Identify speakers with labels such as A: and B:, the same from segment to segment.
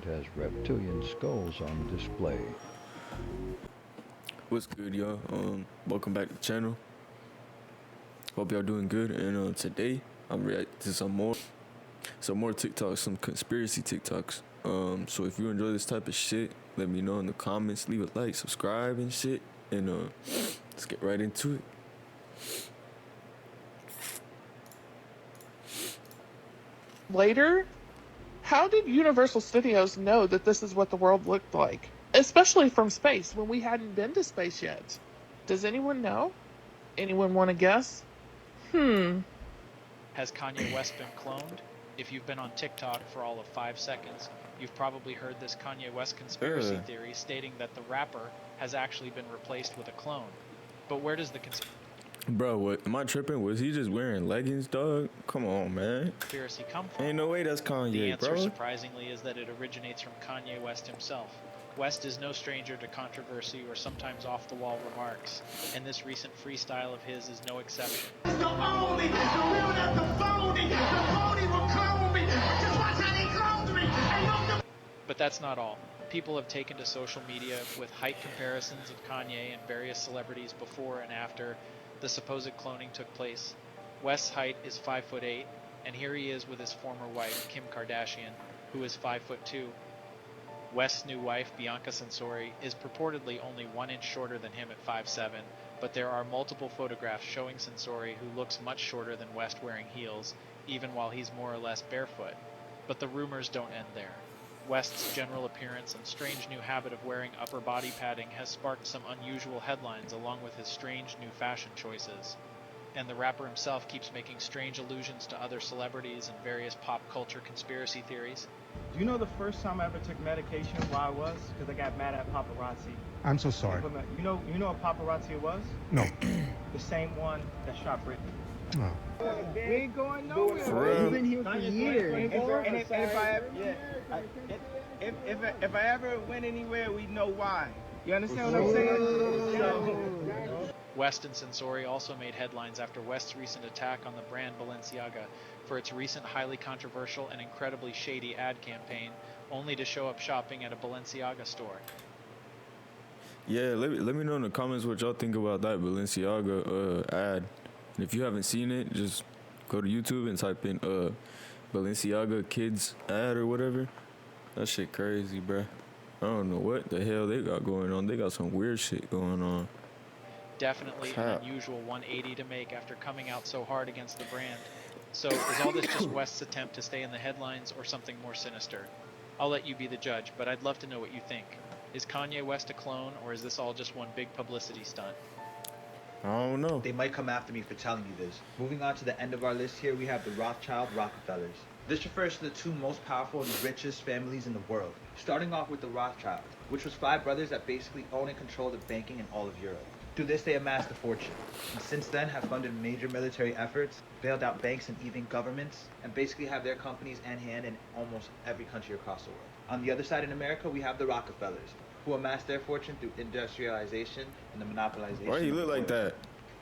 A: that has reptilian skulls on display.
B: What's good, y'all? Welcome back to the channel. Hope y'all doing good. And today I'm reacting to some more TikToks, some conspiracy TikToks. So if you enjoy this type of shit, let me know in the comments. Leave a like, subscribe, and shit. And let's get right into it.
C: Later, how did Universal Studios know that this is what the world looked like? Especially from space, when we hadn't been to space yet. Does anyone know? Anyone want to guess?
D: Has Kanye West been cloned? If you've been on TikTok for all of 5 seconds, you've probably heard this Kanye West conspiracy theory stating that the rapper has actually been replaced with a clone. But where does the
B: Bro, what? Am I tripping? Was he just wearing leggings, dog? Come on, man.
D: conspiracy come from?
B: Ain't no way that's Kanye,
D: The answer,
B: bro.
D: surprisingly, is that it originates from Kanye West himself. West is no stranger to controversy or sometimes off-the-wall remarks, and this recent freestyle of his is no exception.
E: The phony will clone me. Just watch how they clone me. And
D: But that's not all. People have taken to social media with height comparisons of Kanye and various celebrities before and after the supposed cloning took place. West's height is 5'8", and here he is with his former wife, Kim Kardashian, who is 5'2". West's new wife, Bianca Censori, is purportedly only 1 inch shorter than him at 5'7", but there are multiple photographs showing Censori, who looks much shorter than West, wearing heels, even while he's more or less barefoot. But the rumors don't end there. West's general appearance and strange new habit of wearing upper body padding has sparked some unusual headlines, along with his strange new fashion choices. And the rapper himself keeps making strange allusions to other celebrities and various pop culture conspiracy theories.
F: Do you know the first time I ever took medication, why I was? Because I got mad at paparazzi.
G: I'm so sorry.
F: You know what paparazzi was?
G: No.
F: The same one that shot Britney.
G: No.
F: We ain't going nowhere.
B: For real?
F: We've been here for years. If I ever went anywhere, we know why. You understand what I'm saying?
D: West and Censori also made headlines after West's recent attack on the brand Balenciaga for its recent highly controversial and incredibly shady ad campaign, only to show up shopping at a Balenciaga store.
B: Yeah, let me know in the comments what y'all think about that Balenciaga ad. And if you haven't seen it, just go to YouTube and type in Balenciaga kids ad or whatever. That shit crazy, bruh. I don't know what the hell they got going on. They got some weird shit going on.
D: Definitely an unusual 180 to make after coming out so hard against the brand. So is all this just West's attempt to stay in the headlines or something more sinister? I'll let you be the judge, but I'd love to know what you think. Is Kanye West a clone, or is this all just one big publicity stunt?
B: I don't know.
H: They might come after me for telling you this. Moving on to the end of our list here, we have the Rothschild Rockefellers. This refers to the two most powerful and richest families in the world. Starting off with the Rothschilds, which was 5 brothers that basically own and control the banking in all of Europe. Through this, they amassed a fortune, and since then have funded major military efforts, bailed out banks and even governments, and basically have their companies and hand in almost every country across the world. On the other side in America, we have the Rockefellers, who amassed their fortune through industrialization and the monopolization.
B: Why you look like that?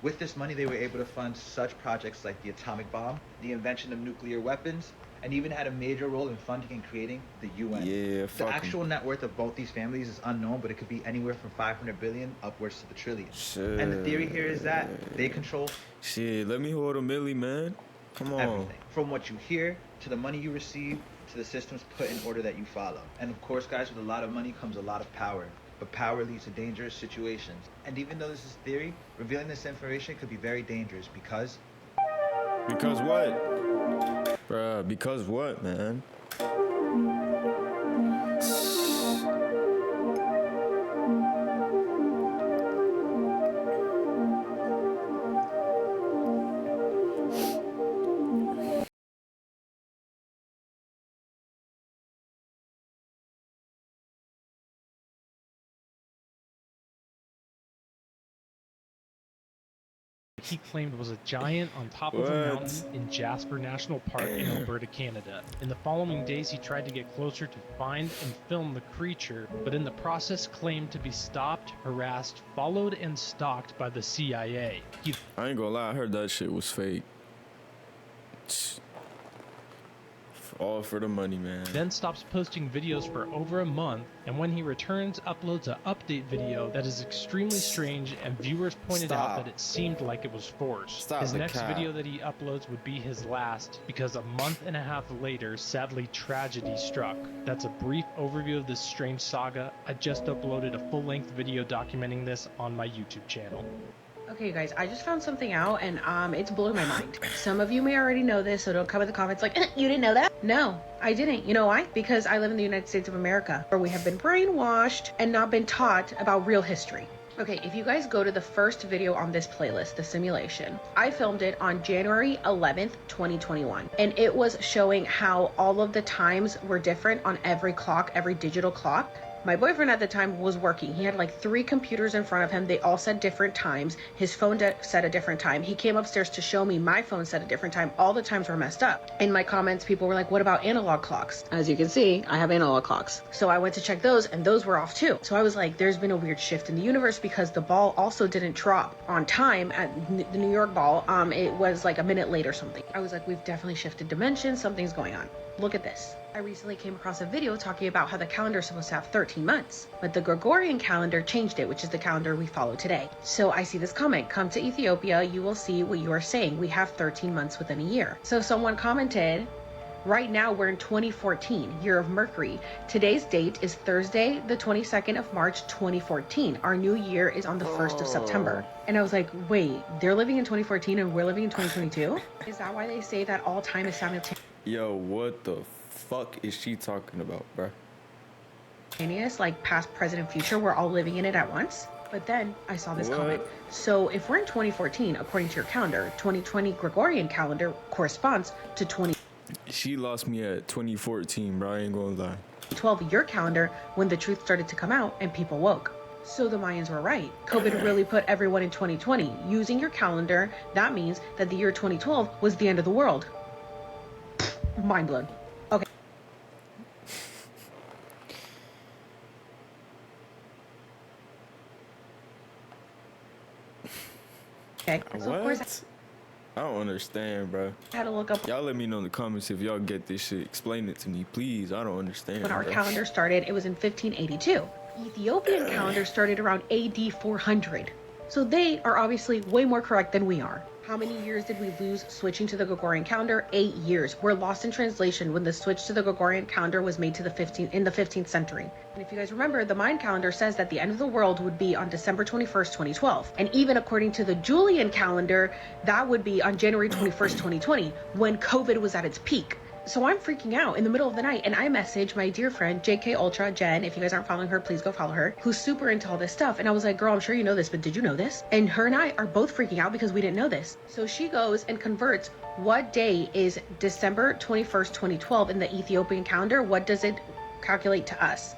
H: With this money, they were able to fund such projects like the atomic bomb, the invention of nuclear weapons, and even had a major role in funding and creating the UN.
B: Yeah,
H: The actual net worth of both these families is unknown, but it could be anywhere from 500 billion upwards to the trillion.
B: Shit.
H: And the theory here is that they control
B: Shit, let me hold a milli, man. Come on.
H: everything, from what you hear to the money you receive to the systems put in order that you follow. And of course, guys, with a lot of money comes a lot of power. But power leads to dangerous situations. And even though this is theory, revealing this information could be very dangerous because...
B: Because what? Bruh, because what, man?
I: He claimed was a giant on top of a mountain in Jasper National Park in Alberta, Canada. In the following days, he tried to get closer to find and film the creature, but in the process claimed to be stopped, harassed, followed, and stalked by the CIA.
B: I ain't gonna lie, I heard that shit was fake. All for the money, man.
I: then stops posting videos for over a month, and when he returns, uploads an update video that is extremely strange, and viewers pointed out that it seemed like it was forced.
B: Stop
I: His
B: the
I: next
B: cap.
I: video that he uploads would be his last, because a month and a half later, sadly, tragedy struck. That's a brief overview of this strange saga. I just uploaded a full-length video documenting this on my YouTube channel.
G: Okay, guys, I just found something out, and it's blowing my mind. Some of you may already know this, so don't come in the comments like, you didn't know that? No, I didn't. You know why? Because I live in the United States of America, where we have been brainwashed and not been taught about real history. Okay, if you guys go to the first video on this playlist, the simulation, I filmed it on January 11th, 2021. And it was showing how all of the times were different on every clock, every digital clock. My boyfriend at the time was working. He had like 3 computers in front of him. They all said different times. His phone said a different time. He came upstairs to show me my phone said a different time. All the times were messed up. In my comments, people were like, what about analog clocks? As you can see, I have analog clocks. So I went to check those, and those were off too. So I was like, there's been a weird shift in the universe, because the ball also didn't drop on time at the New York ball. It was like a minute late or something. I was like, we've definitely shifted dimensions. Something's going on. Look at this. I recently came across a video talking about how the calendar is supposed to have 13 months, but the Gregorian calendar changed it, which is the calendar we follow today. So I see this comment, come to Ethiopia, you will see what you are saying. We have 13 months within a year. So someone commented, right now we're in 2014, year of Mercury. Today's date is Thursday, the 22nd of March, 2014. Our new year is on the 1st of September. And I was like, wait, they're living in 2014 and we're living in 2022? Is that why they say that all time is simultaneous?
B: Yo, what the fuck is she talking about, bruh?
G: Like past, present, and future, we're all living in it at once? But then I saw this comment. So if we're in 2014, according to your calendar, 2020 Gregorian calendar corresponds to 2012,
B: She lost me at 2014, bro. I ain't gonna lie.
G: your calendar, when the truth started to come out and people woke. So the Mayans were right. COVID really put everyone in 2020. Using your calendar, that means that the year 2012 was the end of the world. Mind blown. Okay. Okay. So of course
B: I don't understand, bro.
G: I had to look up
B: Y'all let me know in the comments if y'all get this shit. Explain it to me, please. I don't understand.
G: when our
B: bro.
G: calendar started. It was in 1582. Ethiopian calendar started around AD 400. So they are obviously way more correct than we are. How many years did we lose switching to the Gregorian calendar? 8 years. We're lost in translation when the switch to the Gregorian calendar was made to the 15th century. And if you guys remember, the Mayan calendar says that the end of the world would be on December 21st, 2012. And even according to the Julian calendar, that would be on January 21st, 2020, when COVID was at its peak. So I'm freaking out in the middle of the night, and I message my dear friend JK Ultra Jen. If you guys aren't following her, please go follow her, who's super into all this stuff. And I was like, girl, I'm sure you know this, but did you know this? And her and I are both freaking out because we didn't know this. So she goes and converts what day is December 21st, 2012 in the Ethiopian calendar. What does it calculate to us?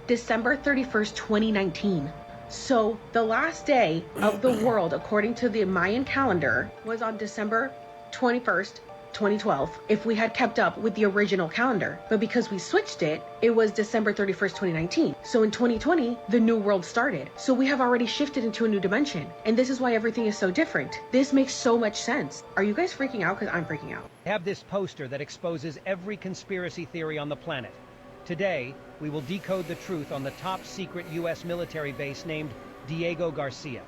G: December 31st, 2019. So the last day of the world, according to the Mayan calendar, was on December 21st, 2012, if we had kept up with the original calendar. But because we switched it, it was December 31st, 2019. So in 2020, the new world started. So we have already shifted into a new dimension. And this is why everything is so different. This makes so much sense. Are you guys freaking out? Because I'm freaking out.
J: I have this poster that exposes every conspiracy theory on the planet. Today, we will decode the truth on the top secret U.S. military base named Diego Garcia.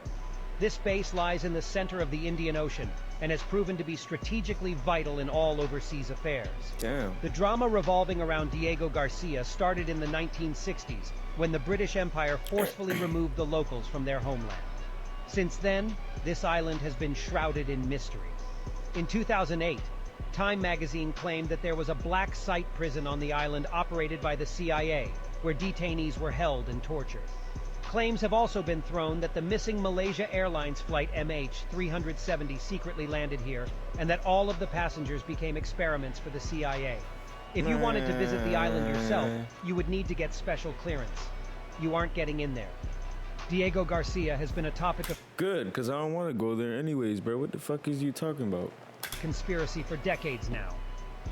J: This base lies in the center of the Indian Ocean and has proven to be strategically vital in all overseas affairs.
B: Damn.
J: The drama revolving around Diego Garcia started in the 1960s, when the British Empire forcefully removed the locals from their homeland. Since then, this island has been shrouded in mystery. In 2008, Time magazine claimed that there was a black site prison on the island operated by the CIA, where detainees were held and tortured. Claims have also been thrown that the missing Malaysia Airlines flight MH370 secretly landed here, and that all of the passengers became experiments for the CIA. If you wanted to visit the island yourself, you would need to get special clearance. You aren't getting in there. Diego Garcia has been a topic of
B: Good, because I don't want to go there anyways, bro. What the fuck is you talking about?
J: conspiracy for decades now.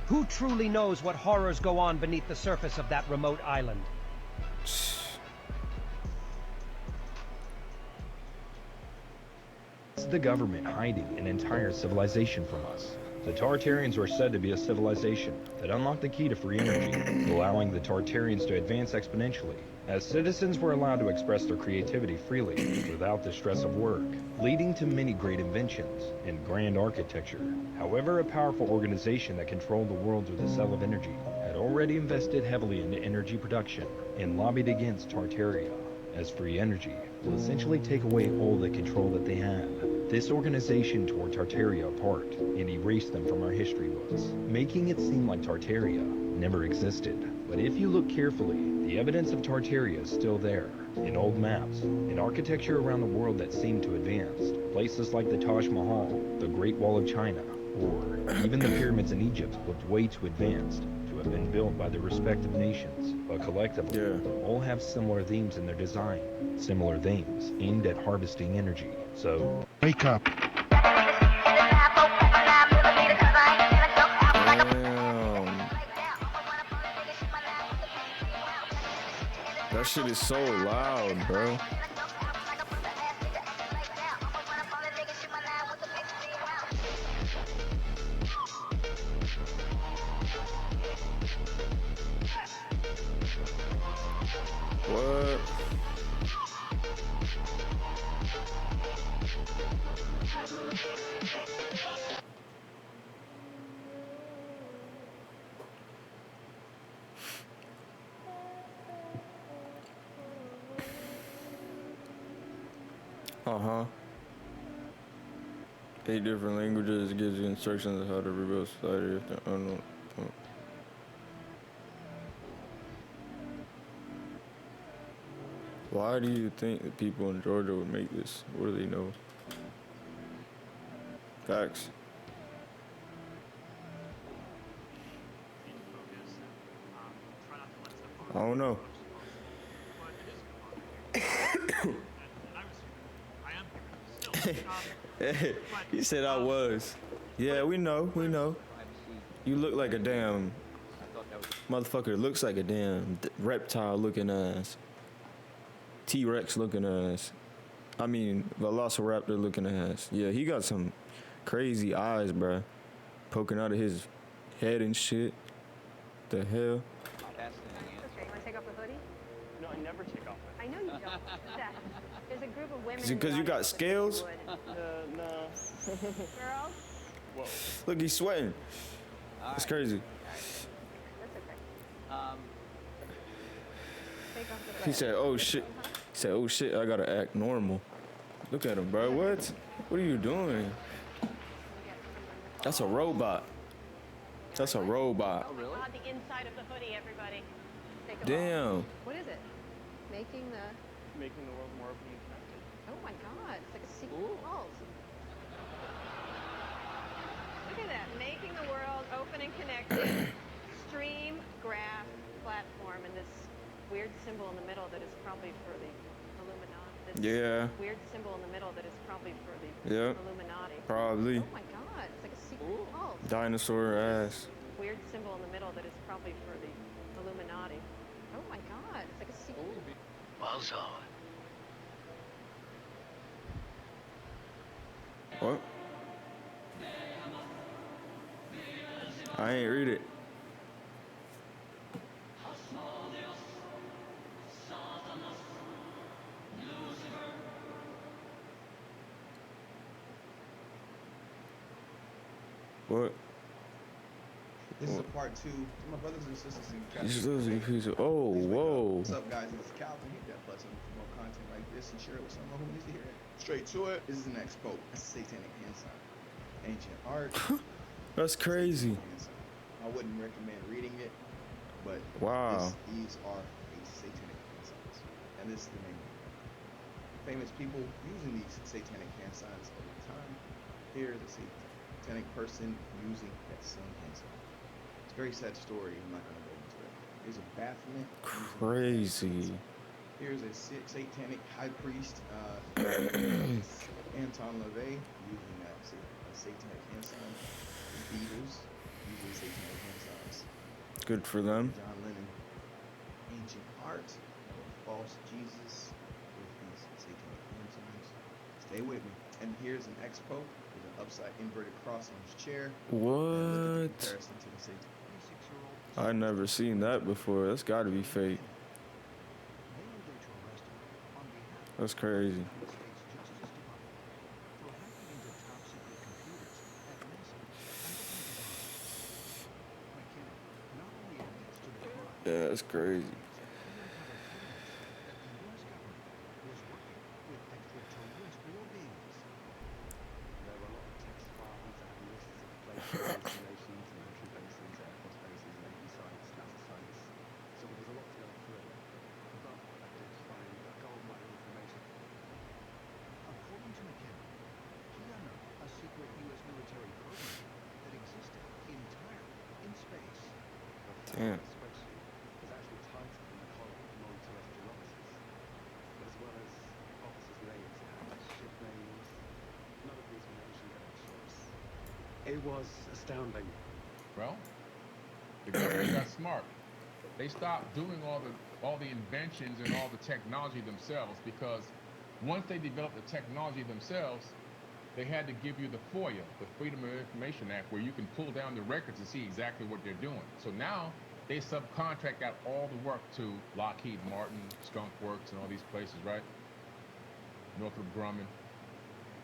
J: Who truly knows what horrors go on beneath the surface of that remote island?
K: Is the government hiding an entire civilization from us? The Tartarians were said to be a civilization that unlocked the key to free energy, allowing the Tartarians to advance exponentially, as citizens were allowed to express their creativity freely without the stress of work, leading to many great inventions and grand architecture. However, a powerful organization that controlled the world with a cell of energy had already invested heavily into energy production and lobbied against Tartaria, as free energy will essentially take away all the control that they had. This organization tore Tartaria apart and erased them from our history books, making it seem like Tartaria never existed. But if you look carefully, the evidence of Tartaria is still there, in old maps, in architecture around the world that seemed to advance, places like the Taj Mahal, the Great Wall of China, or even the pyramids in Egypt looked way too advanced to have been built by their respective nations, but collectively, all have similar themes in their design, similar themes aimed at harvesting energy. So,
L: wake up.
B: That shit is so loud, bro. What? Uh-huh. 8 different languages, gives you instructions on how to rebuild society if they're unknown. Why do you think that people in Georgia would make this? What do they know? Facts. I don't know. He said I was. Yeah, we know. You look like a damn motherfucker. Looks like a damn reptile looking ass. T-Rex looking ass. I mean, Velociraptor looking ass. Yeah, he got some crazy eyes, bruh. Poking out of his head and shit. The hell?
M: Okay, you want to take off the hoodie?
N: No, I never take off.
M: I know you don't. Steph, there's a group of women.
B: Is it because you got scales?
N: No.
M: Girls?
N: Whoa.
B: Look, he's sweating. It's crazy.
M: That's okay. Take off the
B: He said, oh shit. He said, oh shit, I gotta act normal. Look at him, bro. What? What are you doing? That's a robot. That's a robot.
M: Oh, really? The inside of the hoodie, everybody. Take it
B: Damn.
M: off. What is it? Making the
N: world more open and connected.
M: Oh my god, it's like a secret vault. Look at that. Making the world open and connected. Stream, graph, platform, and this weird symbol in the middle that is probably for the Illuminati.
B: Yeah.
M: Weird symbol in the middle that is probably for the Illuminati.
B: Probably.
M: Oh my god, it's like a secret vault.
B: Dinosaur ass.
M: Weird symbol in the middle that is probably for the Illuminati. Oh my god, it's like a secret.
O: Buzz on.
B: What? I ain't read it. What?
P: This is a part 2. My brothers and sisters in
B: Oh, whoa.
P: What's up, guys? It's Calvin. Hit that button for more content like this and share it with someone who needs to hear it. Straight to it. This is an expo. That's a satanic hand sign. Ancient art.
B: That's crazy.
P: I wouldn't recommend reading it, but
B: wow.
P: These are a satanic hand signs. And this is the name. Famous people using these satanic hand signs over time. Here's a satanic person using that same hand sign. It's a very sad story. I'm not going to go into it. Here's a Baphomet.
B: Crazy.
P: Here's a satanic high priest, Anton LaVey, using a satanic hand sign. The Beatles using satanic hand signs.
B: Good for them.
P: John Lennon. Ancient art of a false Jesus with these satanic hand signs. Stay with me. And here's an expo. There's an upside inverted cross on his chair.
B: What?
P: Comparison to the Satan.
B: I never seen that before. That's got to be fake. That's crazy. Yeah, that's crazy. Damn.
L: It was astounding.
O: Well, the government got smart. They stopped doing all the inventions and all the technology themselves, because once they developed the technology themselves, they had to give you the FOIA, the Freedom of Information Act, where you can pull down the records and see exactly what they're doing. So now they subcontract out all the work to Lockheed Martin, Skunk Works, and all these places, right? Northrop Grumman.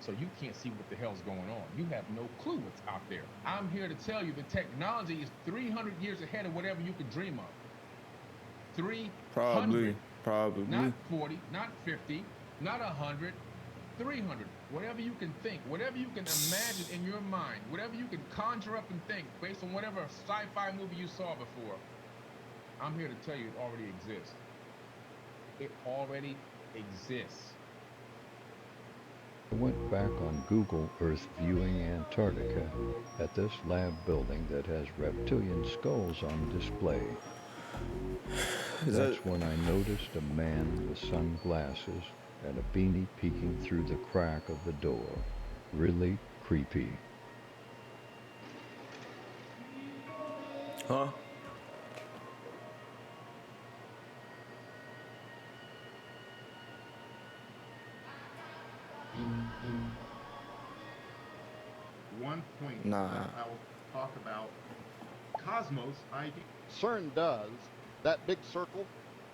O: So you can't see what the hell's going on. You have no clue what's out there. I'm here to tell you the technology is 300 years ahead of whatever you could dream of. 300.
B: Probably.
O: Not 40, not 50, not 100, 300. Whatever you can think, whatever you can imagine in your mind, whatever you can conjure up and think based on whatever sci-fi movie you saw before, I'm here to tell you it already exists. It already exists.
A: I went back on Google Earth viewing Antarctica at this lab building that has reptilian skulls on display. That's when I noticed a man with sunglasses and a beanie peeking through the crack of the door. Really creepy.
B: Huh?
Q: One point
B: Nah.
Q: I'll talk about cosmos ID.
R: CERN does, that big circle,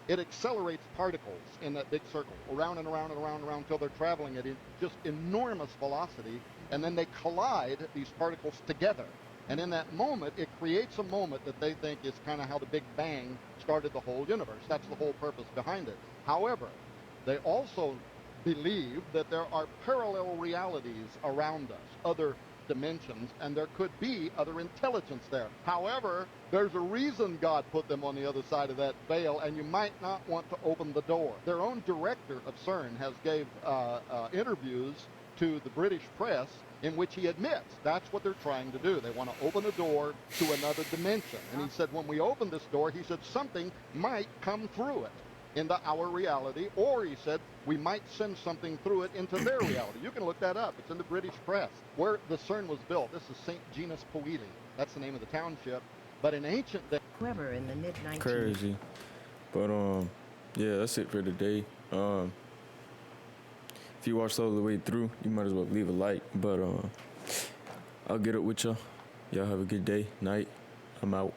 R: it accelerates particles in that big circle, around and around and around and around until they're traveling at just enormous velocity, and then they collide these particles together. And in that moment, it creates a moment that they think is kind of how the Big Bang started the whole universe. That's the whole purpose behind it. However, they also believe that there are parallel realities around us, other dimensions, and there could be other intelligence there. However, there's a reason God put them on the other side of that veil, and you might not want to open the door. Their own director of CERN has gave interviews to the British press in which he admits that's what they're trying to do. They want to open a door to another dimension. And he said, when we open this door, he said, something might come through it into our reality, or he said, we might send something through it into their reality. You can look that up. It's in the British press. Where the CERN was built, this is St. Genus Poeli. That's the name of the township. But in ancient days...
S: Whoever in the mid-19...
B: Crazy. But, yeah, that's it for today. If you watched all the way through, you might as well leave a like. But, I'll get it with y'all. Y'all have a good day, night. I'm out.